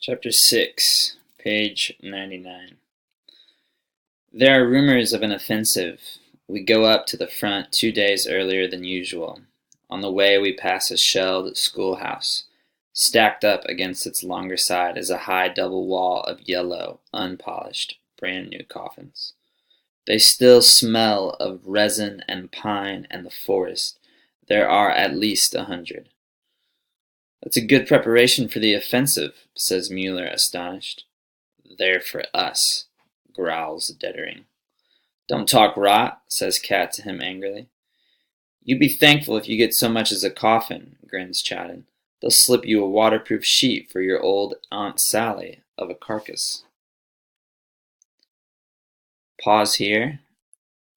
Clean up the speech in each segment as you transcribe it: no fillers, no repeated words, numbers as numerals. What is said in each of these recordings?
Chapter 6, page 99. There are rumors of an offensive. We go up to the front 2 days earlier than usual. On the way, we pass a shelled schoolhouse. Stacked up against its longer side is a high double wall of yellow, unpolished, brand new coffins. They still smell of resin and pine and the forest. There are at least 100. That's a good preparation for the offensive, says Mueller, astonished. They're for us, growls Dettering. Don't talk rot, says Cat to him angrily. You be thankful if you get so much as a coffin, grins Chadden. They'll slip you a waterproof sheet for your old Aunt Sally of a carcass. Pause here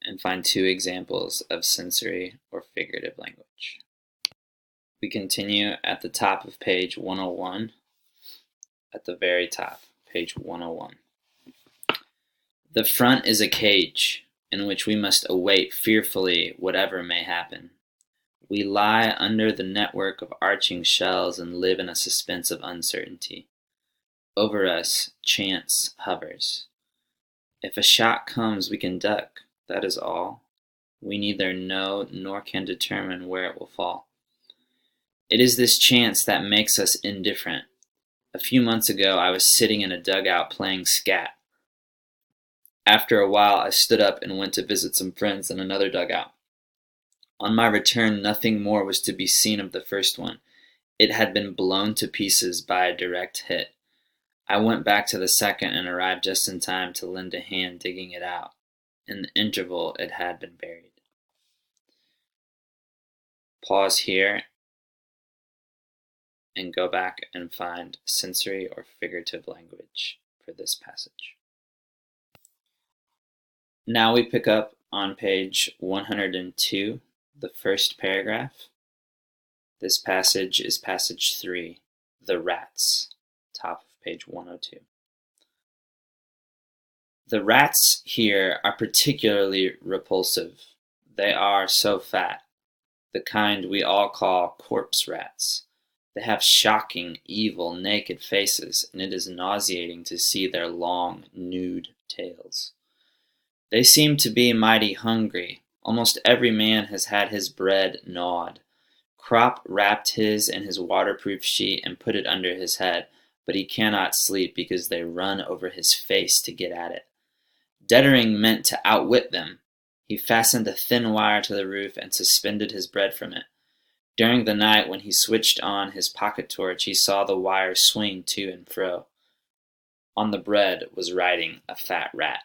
and find 2 examples of sensory or figurative language. We continue at the top of page 101, at the very top, page 101. The front is a cage in which we must await fearfully whatever may happen. We lie under the network of arching shells and live in a suspense of uncertainty. Over us, chance hovers. If a shot comes, we can duck, that is all. We neither know nor can determine where it will fall. It is this chance that makes us indifferent. A few months ago, I was sitting in a dugout playing scat. After a while, I stood up and went to visit some friends in another dugout. On my return, nothing more was to be seen of the first one. It had been blown to pieces by a direct hit. I went back to the second and arrived just in time to lend a hand digging it out. In the interval, it had been buried. Pause here and go back and find sensory or figurative language for this passage. Now we pick up on page 102, the first paragraph. This passage is passage 3, the rats, top of page 102. The rats here are particularly repulsive. They are so fat, the kind we all call corpse rats. They have shocking, evil, naked faces, and it is nauseating to see their long, nude tails. They seem to be mighty hungry. Almost every man has had his bread gnawed. Crop wrapped his in his waterproof sheet and put it under his head, but he cannot sleep because they run over his face to get at it. Dettering meant to outwit them. He fastened a thin wire to the roof and suspended his bread from it. During the night, when he switched on his pocket torch, he saw the wire swing to and fro. On the bread was riding a fat rat.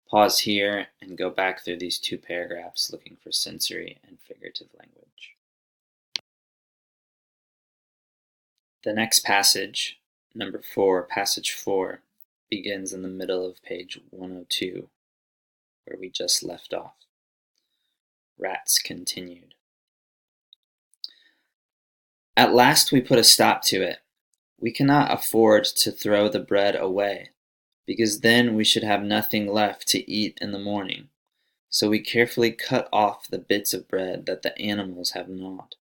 Pause here and go back through these 2 paragraphs looking for sensory and figurative language. The next passage, number 4, passage 4, begins in the middle of page 102, where we just left off. Rats continued. At last we put a stop to it. We cannot afford to throw the bread away, because then we should have nothing left to eat in the morning. So we carefully cut off the bits of bread that the animals have gnawed.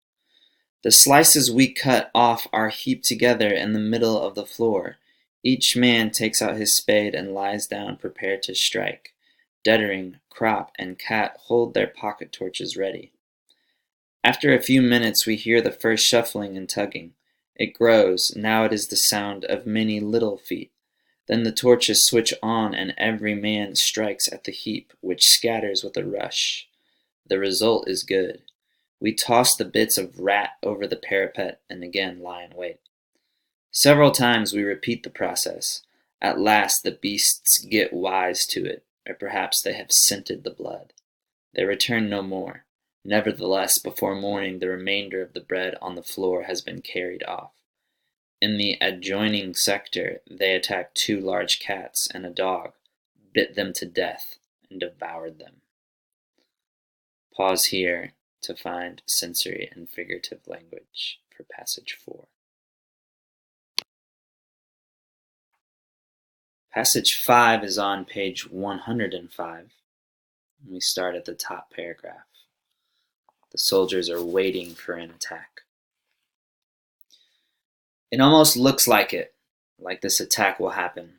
The slices we cut off are heaped together in the middle of the floor. Each man takes out his spade and lies down prepared to strike. Dettering, Crop, and Cat hold their pocket torches ready. After a few minutes we hear the first shuffling and tugging. It grows. Now it is the sound of many little feet. Then the torches switch on and every man strikes at the heap, which scatters with a rush. The result is good. We toss the bits of rat over the parapet and again lie in wait. Several times we repeat the process. At last the beasts get wise to it, or perhaps they have scented the blood. They return no more. Nevertheless, before morning the remainder of the bread on the floor has been carried off. In the adjoining sector, they attacked 2 large cats and a dog, bit them to death, and devoured them. Pause here to find sensory and figurative language for passage 4. Passage 5 is on page 105. We start at the top paragraph. The soldiers are waiting for an attack. It almost looks like this attack will happen.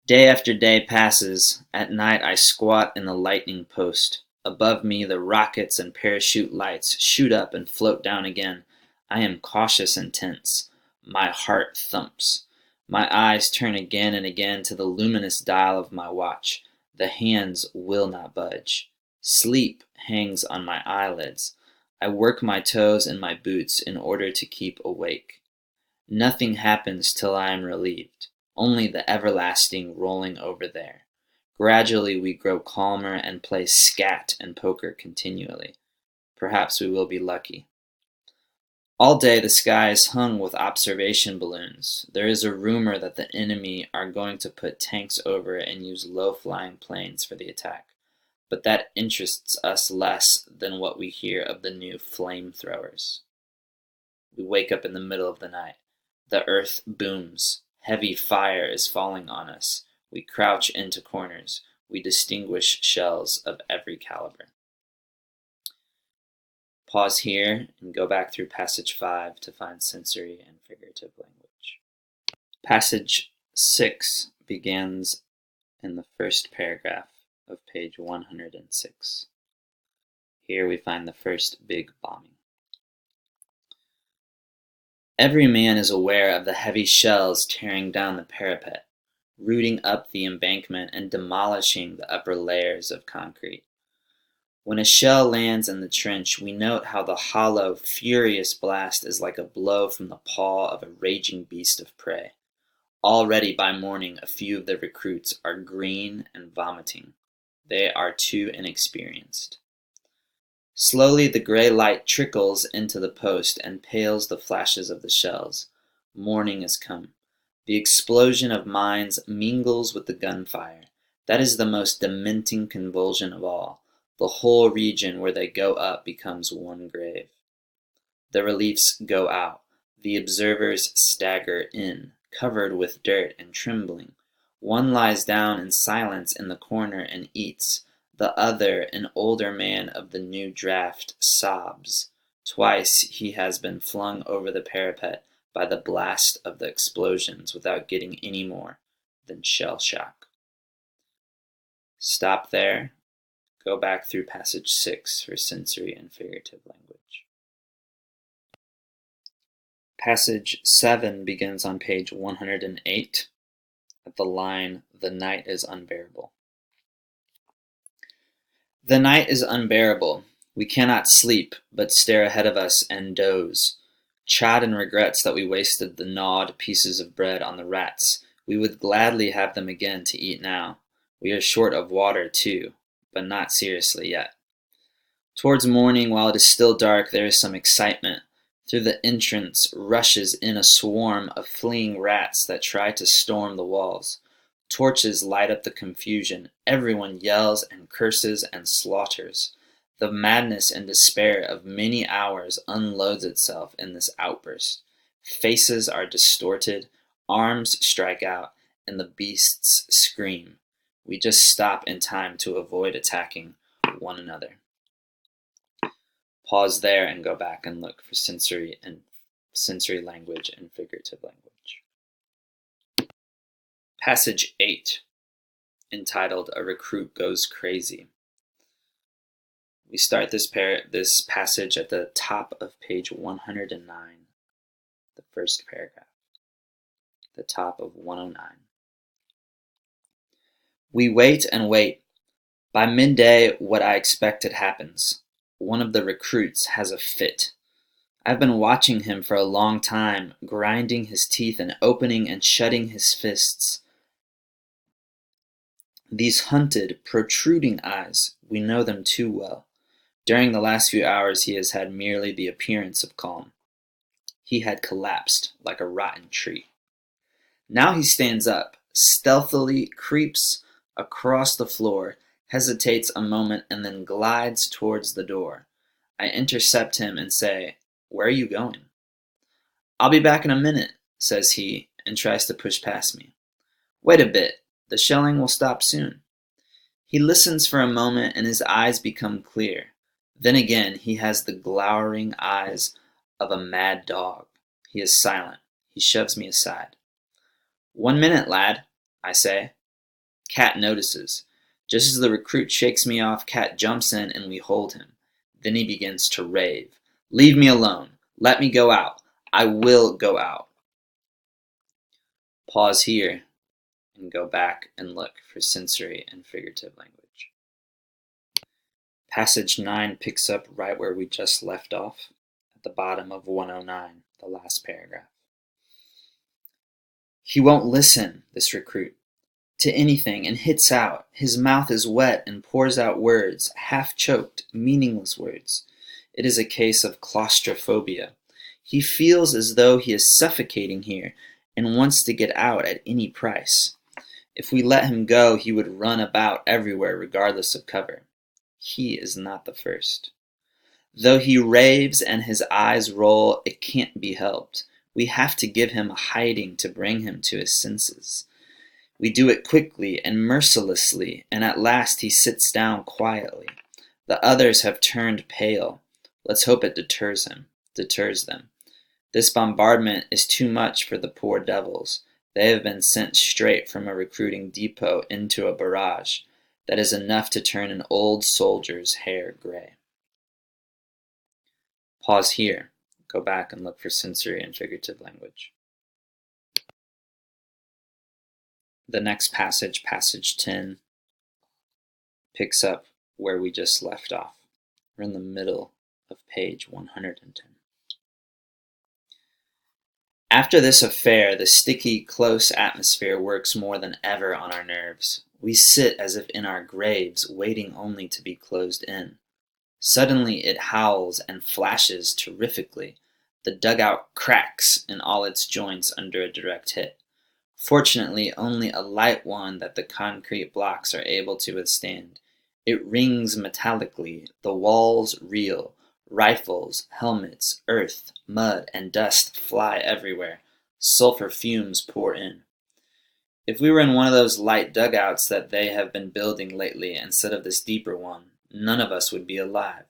Day after day passes. At night I squat in the lightning post. Above me the rockets and parachute lights shoot up and float down again. I am cautious and tense. My heart thumps. My eyes turn again and again to the luminous dial of my watch. The hands will not budge. Sleep hangs on my eyelids. I work my toes in my boots in order to keep awake. Nothing happens till I am relieved, only the everlasting rolling over there. Gradually we grow calmer and play scat and poker continually. Perhaps we will be lucky. All day the sky is hung with observation balloons. There is a rumor that the enemy are going to put tanks over it and use low-flying planes for the attack. But that interests us less than what we hear of the new flamethrowers. We wake up in the middle of the night. The earth booms. Heavy fire is falling on us. We crouch into corners. We distinguish shells of every caliber. Pause here and go back through passage 5 to find sensory and figurative language. Passage 6 begins in the first paragraph of page 106. Here we find the first big bombing. Every man is aware of the heavy shells tearing down the parapet, rooting up the embankment and demolishing the upper layers of concrete. When a shell lands in the trench, we note how the hollow, furious blast is like a blow from the paw of a raging beast of prey. Already by morning, a few of the recruits are green and vomiting. They are too inexperienced. Slowly the gray light trickles into the post and pales the flashes of the shells. Morning has come. The explosion of mines mingles with the gunfire. That is the most dementing convulsion of all. The whole region where they go up becomes one grave. The reliefs go out. The observers stagger in, covered with dirt and trembling. One lies down in silence in the corner and eats. The other, an older man of the new draft, sobs. Twice he has been flung over the parapet by the blast of the explosions without getting any more than shell shock. Stop there. Go back through passage 6 for sensory and figurative language. Passage 7 begins on page 108 at the line, "The night is unbearable." The night is unbearable. We cannot sleep, but stare ahead of us and doze. Chad regrets that we wasted the gnawed pieces of bread on the rats. We would gladly have them again to eat now. We are short of water, too, but not seriously yet. Towards morning, while it is still dark, there is some excitement. Through the entrance rushes in a swarm of fleeing rats that try to storm the walls. Torches light up the confusion. Everyone yells and curses and slaughters. The madness and despair of many hours unloads itself in this outburst. Faces are distorted, arms strike out, and the beasts scream. We just stop in time to avoid attacking one another. Pause there and go back and look for sensory language and figurative language. Passage 8, entitled "A Recruit Goes Crazy." We start this passage at the top of page 109, the first paragraph, the top of 109. We wait and wait. By midday, what I expected happens. One of the recruits has a fit. I've been watching him for a long time, grinding his teeth and opening and shutting his fists. These hunted, protruding eyes, we know them too well. During the last few hours he has had merely the appearance of calm. He had collapsed like a rotten tree. Now he stands up, stealthily creeps across the floor, hesitates a moment, and then glides towards the door. I intercept him and say, "Where are you going?" "I'll be back in a minute," says he, and tries to push past me. "Wait a bit. The shelling will stop soon." He listens for a moment and his eyes become clear. Then again he has the glowering eyes of a mad dog. He is silent. He shoves me aside. 1 minute, lad, I say. Cat notices. Just as the recruit shakes me off, Cat jumps in and we hold him. Then he begins to rave. Leave me alone. Let me go out. I will go out. Pause here and go back and look for sensory and figurative language. Passage 9 picks up right where we just left off, at the bottom of 109, the last paragraph. He won't listen, this recruit, to anything and hits out. His mouth is wet and pours out words, half-choked, meaningless words. It is a case of claustrophobia. He feels as though he is suffocating here and wants to get out at any price. If we let him go, he would run about everywhere regardless of cover. He is not the first. Though he raves and his eyes roll, it can't be helped. We have to give him a hiding to bring him to his senses. We do it quickly and mercilessly, and at last he sits down quietly. The others have turned pale. Let's hope it deters them. This bombardment is too much for the poor devils. They have been sent straight from a recruiting depot into a barrage. That is enough to turn an old soldier's hair gray. Pause here. Go back and look for sensory and figurative language. The next passage, passage 10, picks up where we just left off. We're in the middle of page 110. After this affair, the sticky, close atmosphere works more than ever on our nerves. We sit as if in our graves, waiting only to be closed in. Suddenly it howls and flashes terrifically. The dugout cracks in all its joints under a direct hit. Fortunately, only a light one that the concrete blocks are able to withstand. It rings metallically, the walls reel, rifles, helmets, earth, mud, and dust fly everywhere. Sulfur fumes pour in. If we were in one of those light dugouts that they have been building lately instead of this deeper one, none of us would be alive.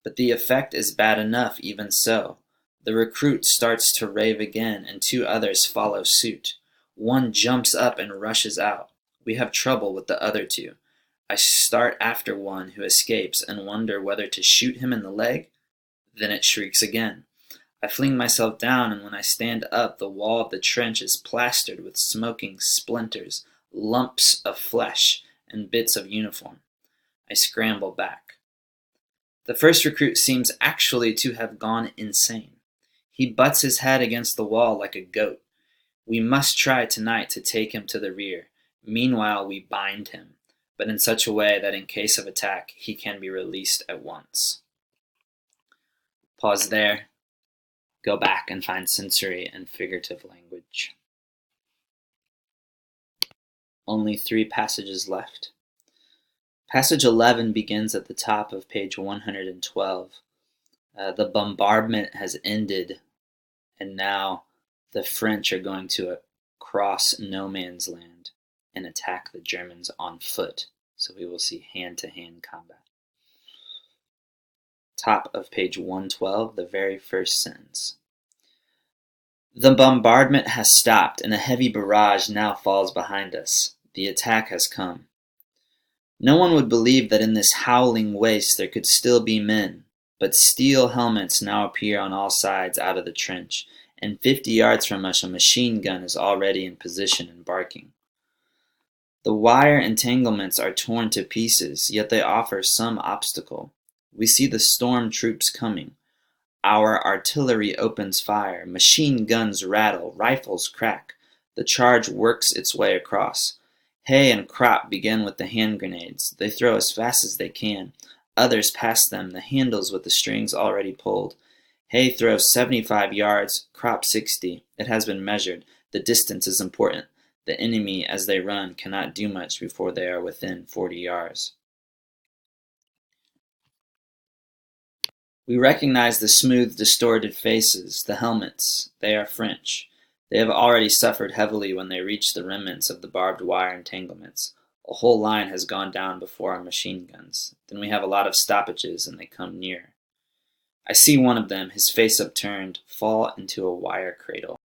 But the effect is bad enough even so. The recruit starts to rave again, and 2 others follow suit. One jumps up and rushes out. We have trouble with the other 2. I start after one who escapes and wonder whether to shoot him in the leg. Then it shrieks again. I fling myself down, and when I stand up, the wall of the trench is plastered with smoking splinters, lumps of flesh, and bits of uniform. I scramble back. The first recruit seems actually to have gone insane. He butts his head against the wall like a goat. We must try tonight to take him to the rear. Meanwhile, we bind him, but in such a way that in case of attack, he can be released at once. Pause there. Go back and find sensory and figurative language. Only 3 passages left. Passage 11 begins at the top of page 112. The bombardment has ended, and now the French are going to cross no man's land and attack the Germans on foot. So we will see hand-to-hand combat. Top of page 112, the very first sentence. The bombardment has stopped, and a heavy barrage now falls behind us. The attack has come. No one would believe that in this howling waste there could still be men, but steel helmets now appear on all sides out of the trench, and 50 yards from us a machine gun is already in position and barking. The wire entanglements are torn to pieces, yet they offer some obstacle. We see the storm troops coming. Our artillery opens fire, machine guns rattle, rifles crack. The charge works its way across. Hay and crop begin with the hand grenades. They throw as fast as they can. Others pass them, the handles with the strings already pulled. Hay throws 75 yards, crop 60. It has been measured. The distance is important. The enemy, as they run, cannot do much before they are within 40 yards. We recognize the smooth, distorted faces, the helmets. They are French. They have already suffered heavily when they reach the remnants of the barbed wire entanglements. A whole line has gone down before our machine guns. Then we have a lot of stoppages, and they come near. I see one of them, his face upturned, fall into a wire cradle.